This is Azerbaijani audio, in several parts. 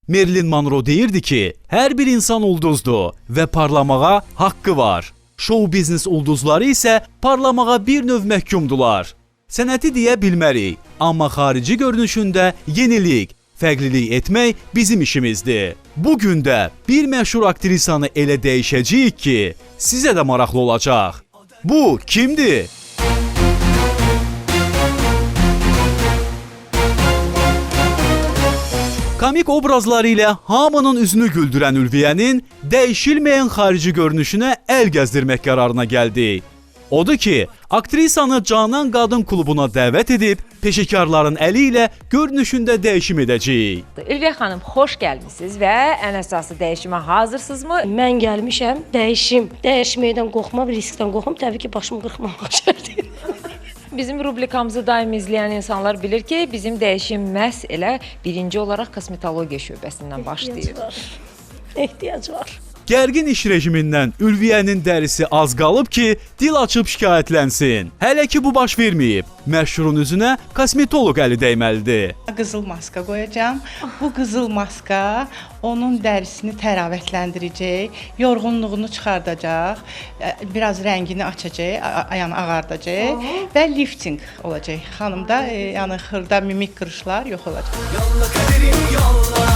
Marilyn Monroe deyirdi ki, hər bir insan ulduzdur və parlamağa haqqı var. Show biznes ulduzları isə parlamağa bir növ məhkumdular. Sənəti deyə bilmərik, amma xarici görünüşündə yenilik, fərqlilik etmək bizim işimizdir. Bugün də bir məşhur aktrisanı elə dəyişəcəyik ki, sizə də maraqlı olacaq. Bu kimdir? Komik obrazları ilə hamının üzünü güldürən Ülviyyənin dəyişilməyən xarici görünüşünə əl gəzdirmək qərarına gəldi. Odur ki, aktrisanı Canan Qadın Klubuna dəvət edib, peşəkarların əli ilə görünüşündə dəyişim edəcəyik. Ülviyə xanım, xoş gəlmisiniz və ən əsası dəyişimə hazırsınızmı? Mən gəlmişəm, dəyişməkdən qorxmam, riskdən qorxmam, təbii ki, başımı qırxmamaq şərtilə. Bizim rubrikamızı daim izləyən insanlar bilir ki, bizim dəyişim məhz elə birinci olaraq kosmetologiya şöbəsindən başlayır. Ehtiyac var. Gərgin iş rejimindən Ülviyyənin dərisi az qalıb ki, dil açıb şikayətlənsin. Hələ ki bu baş verməyib. Məşhurun üzünə kosmetoloq əli dəyməlidir. Qızıl maska qoyacağam. Bu qızıl maska onun dərisini təravətləndirəcək, yorğunluğunu çıxardacaq, biraz rəngini açacaq, yəni ağardacaq və lifting olacaq. Xanımda yəni xırda mimik qırışlar yox olacaq. Yolla kaderim yolla,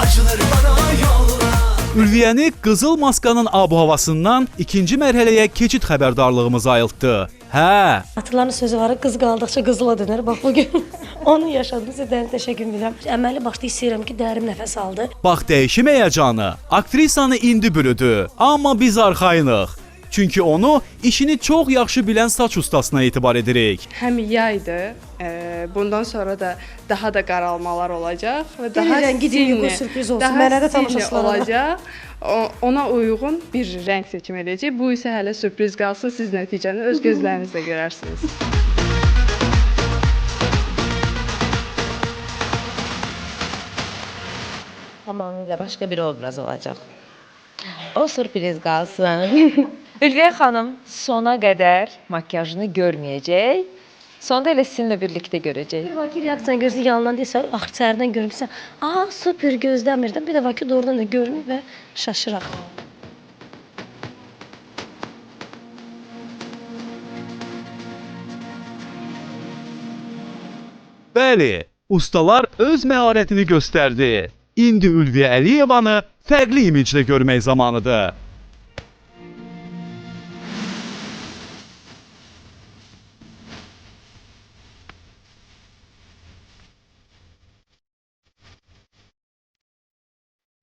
acıları bana yolla. Ülviyyəni qızıl maskanın ab-havasından ikinci mərhələyə keçid xəbərdarlığımız ayıltdı. Hə, Atıların sözü var, qız qaldıqca qızıla dönər. Bax bugün onu yaşadım. Sizə dərin təşəkkür edirəm. Əməli başda hiss edirəm ki, dərim nəfəs aldı. bax dəyişim həyəcanı aktrisanı indi bürüdü. Amma biz arxayınıq. Çünki onu işini çox yaxşı bilən saç ustasına etibar edirik. Həm yaydır, bundan sonra da daha da qaralmalar olacaq və daha rəngi deyil, sürpriz olsun. daha Mənə də stilli tamaşaçılara olacaq. Ona uyğun bir rəng seçim edəcək. Bu isə hələ sürpriz qalsın, siz nəticəni öz gözlərinizlə görərsiniz. Tamamıyla başka bir obraz olacak. O sürpriz kalsın. Ülviyə xanım sona qədər makyajını görməyəcək. Sonda elə sizinlə birlikdə görəcək. Bir vakit reaksiyon görürsən, yanından deyirsən, axçərdən görmüşsən. Aa, super gözləmirdim. Bir də vakit oradan da görmür və şaşıraq. Bəli, ustalar öz məharətini göstərdi. İndi Ülviyə Əliyevanı fərqli imicdə görmək zamanıdır.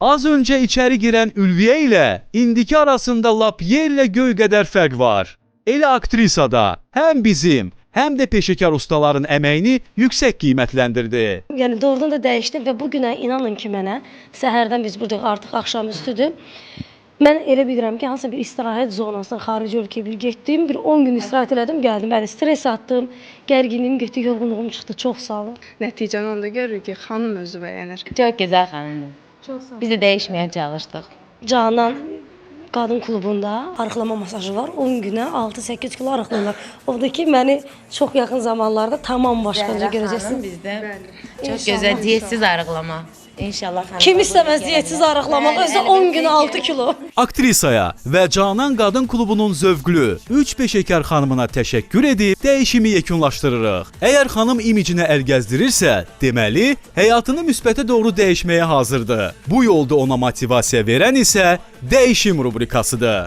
Az öncə içəri girən Ülviyə ilə indiki arasında lap yerlə göy qədər fərq var. Elə aktrisada həm bizim, həm də peşəkar ustaların əməyini yüksək qiymətləndirdi. Yəni doğrudan da dəyişdim və bu günə inanın ki mənə, səhərdən biz buradayıq, artıq axşamüstüdür. Mən elə bilirəm ki, hansısa bir istirahət zonasına, xarici ölkəyə bir getdim, bir 10 gün istirahət elədim, gəldim. Bəli, stres atdım, gərginliyim getdi, yorğunluğum çıxdı. Çox sağ olun. Nəticəni onda görürük ki, xanım özü bəyənir. Çok güzel hanımdı. Çox sağ olun. Biz de değişmeye çalıştık. Canan Qadın Klubunda arıqlama masajı var. 10 günə 6-8 kilo arıqlayırlar. Odur ki, məni çox yaxın zamanlarda tamam başqaca görəcəksiniz. Bizde çok güzel diyetsiz arıqlama. İnşallah hanım. Kim istəməz diyetsiz arıqlamaq, özü 10 günə 6 kilo. Aktrisaya və Canan Qadın Klubunun zövqlü 3 peşəkar xanımına təşəkkür edib dəyişimi yekunlaşdırırıq. Əgər xanım imicinə əl gəzdirirsə, deməli, həyatını müsbətə doğru dəyişməyə hazırdır. Bu yolda ona motivasiya verən isə dəyişim rubrikasıdır.